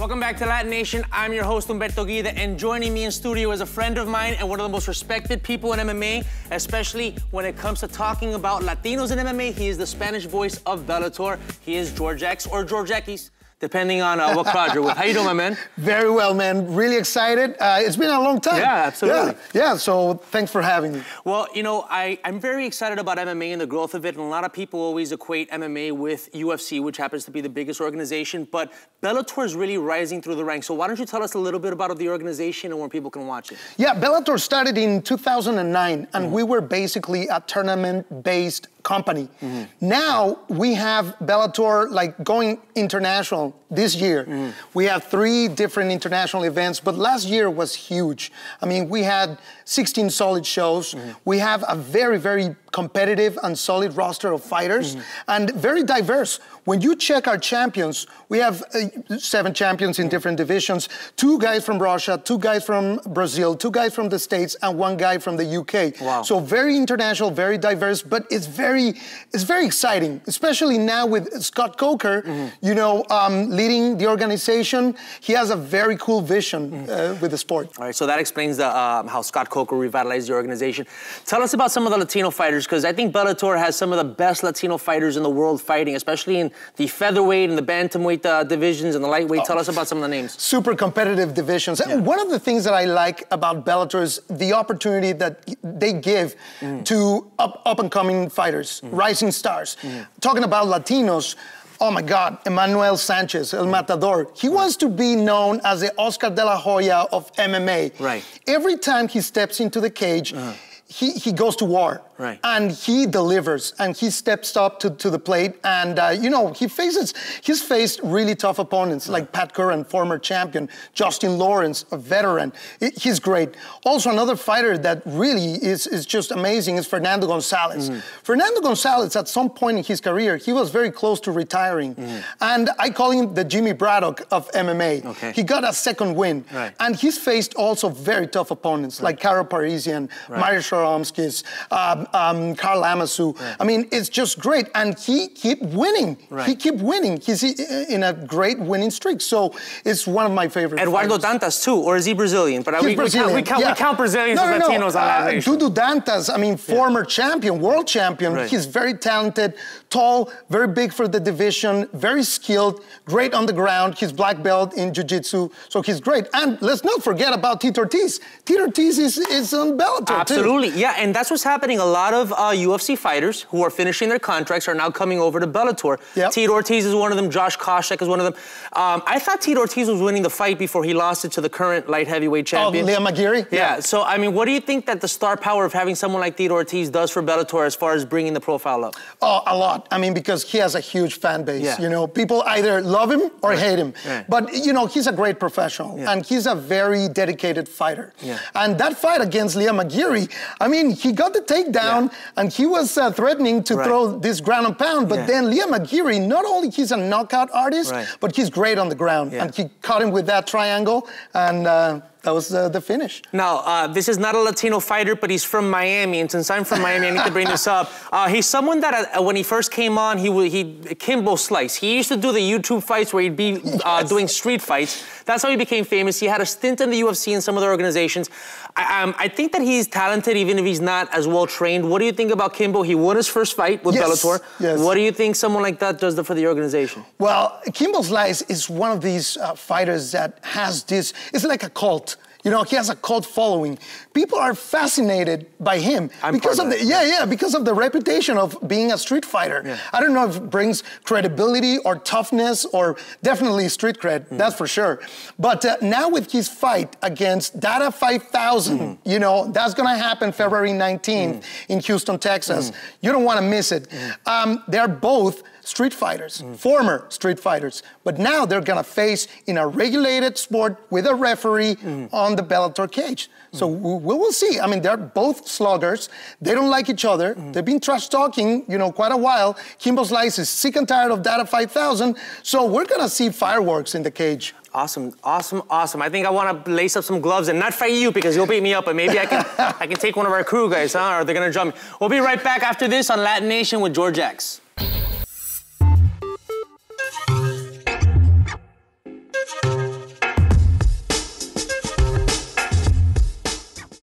Welcome back to Latin Nation. I'm your host, Humberto Guida, and joining me in studio is a friend of mine and one of the most respected people in MMA, especially when it comes to talking about Latinos in MMA. He is the Spanish voice of Bellator. He is George X or George Ekis, depending on what crowd you're with. How you doing, my man? Very well, man. Really excited. It's been a long time. Yeah, absolutely. Yeah, so thanks for having me. Well, you know, I'm very excited about MMA and the growth of it, and a lot of people always equate MMA with UFC, which happens to be the biggest organization, but Bellator is really rising through the ranks. So why don't you tell us a little bit about the organization and where people can watch it? Yeah, Bellator started in 2009, and we were basically a tournament-based company. Now we have Bellator like going international this year. We have 3 different international events, but last year was huge. I mean, we had 16 solid shows. We have a very, very competitive and solid roster of fighters and very diverse. When you check our champions, we have 7 champions in different divisions, 2 guys from Russia, 2 guys from Brazil, 2 guys from the States, and 1 guy from the UK. Wow. So very international, very diverse, but it's very exciting, especially now with Scott Coker, you know, leading the organization. He has a very cool vision with the sport. All right, so that explains how Scott Coker revitalized the organization. Tell us about some of the Latino fighters, because I think Bellator has some of the best Latino fighters in the world fighting, especially in the featherweight and the bantamweight divisions and the lightweight. Tell us about some of the names. Super competitive divisions. Yeah. One of the things that I like about Bellator is the opportunity that they give to up-and-coming fighters, rising stars. Talking about Latinos, oh my God, Emmanuel Sanchez, El Matador. He wants to be known as the Oscar de la Hoya of MMA. Right. Every time he steps into the cage, he goes to war. Right. And he delivers, and he steps up to the plate, and you know, he's faced really tough opponents like Pat Curran, former champion, Justin Lawrence, a veteran. He's great. Also, another fighter that really is just amazing is Fernando Gonzalez. Fernando Gonzalez, at some point in his career, he was very close to retiring, and I call him the Jimmy Braddock of MMA. Okay. He got a second win, and he's faced also very tough opponents like Karo Parisian, Mario Sharomskis, Carl Amasu. I mean, it's just great. And he keep winning. He keep winning. He's in a great winning streak. So it's one of my favorite Eduardo fighters. Dantas, too, or is he Brazilian? But we count Brazilians as Latinos on LatiNation. Dudu Dantas, I mean, former champion, world champion. He's very talented, tall, very big for the division, very skilled, great on the ground. He's black belt in jiu-jitsu, so he's great. And let's not forget about Tito Ortiz. Tito Ortiz is on Bellator, Absolutely, too. Yeah, and that's what's happening. A lot of UFC fighters who are finishing their contracts are now coming over to Bellator. Tito Ortiz is one of them. Josh Koscheck is one of them. I thought Tito Ortiz was winning the fight before he lost it to the current light heavyweight champion. Oh, Liam Aguirre? Yeah, so, I mean, what do you think that the star power of having someone like Tito Ortiz does for Bellator as far as bringing the profile up? Oh, a lot. I mean, because he has a huge fan base. You know, people either love him or hate him. But, you know, he's a great professional, and he's a very dedicated fighter. And that fight against Liam Aguirre, I mean, he got the takedown, and he was threatening to throw this ground and pound, but then Liam Aguirre, not only he's a knockout artist, but he's great on the ground, and he caught him with that triangle, and that was the finish. Now, this is not a Latino fighter, but he's from Miami, and since I'm from Miami, I need to bring this up. He's someone that, when he first came on, he Kimbo Slice. He used to do the YouTube fights where he'd be doing street fights. That's how he became famous. He had a stint in the UFC and some other organizations. I think that he's talented, even if he's not as well trained. What do you think about Kimbo? He won his first fight with Bellator. What do you think someone like that does for the organization? Well, Kimbo Slice is one of these fighters that has this, it's like a cult. You know, he has a cult following. People are fascinated by him because of the reputation of being a street fighter. I don't know if it brings credibility or toughness or definitely street cred, that's for sure. But now with his fight against Dada 5000, you know, that's gonna happen February 19th in Houston, Texas. You don't wanna miss it. They're both street fighters, former street fighters, but now they're gonna face in a regulated sport with a referee on the Bellator cage. So we will see. I mean, they're both sluggers. They don't like each other. They've been trash talking, you know, quite a while. Kimbo Slice is sick and tired of Dada 5000. So we're gonna see fireworks in the cage. Awesome, awesome, awesome. I think I want to lace up some gloves and not fight you because you'll beat me up, but maybe I can take one of our crew guys, huh? Or they're gonna jump me. We'll be right back after this on Latin Nation with George X.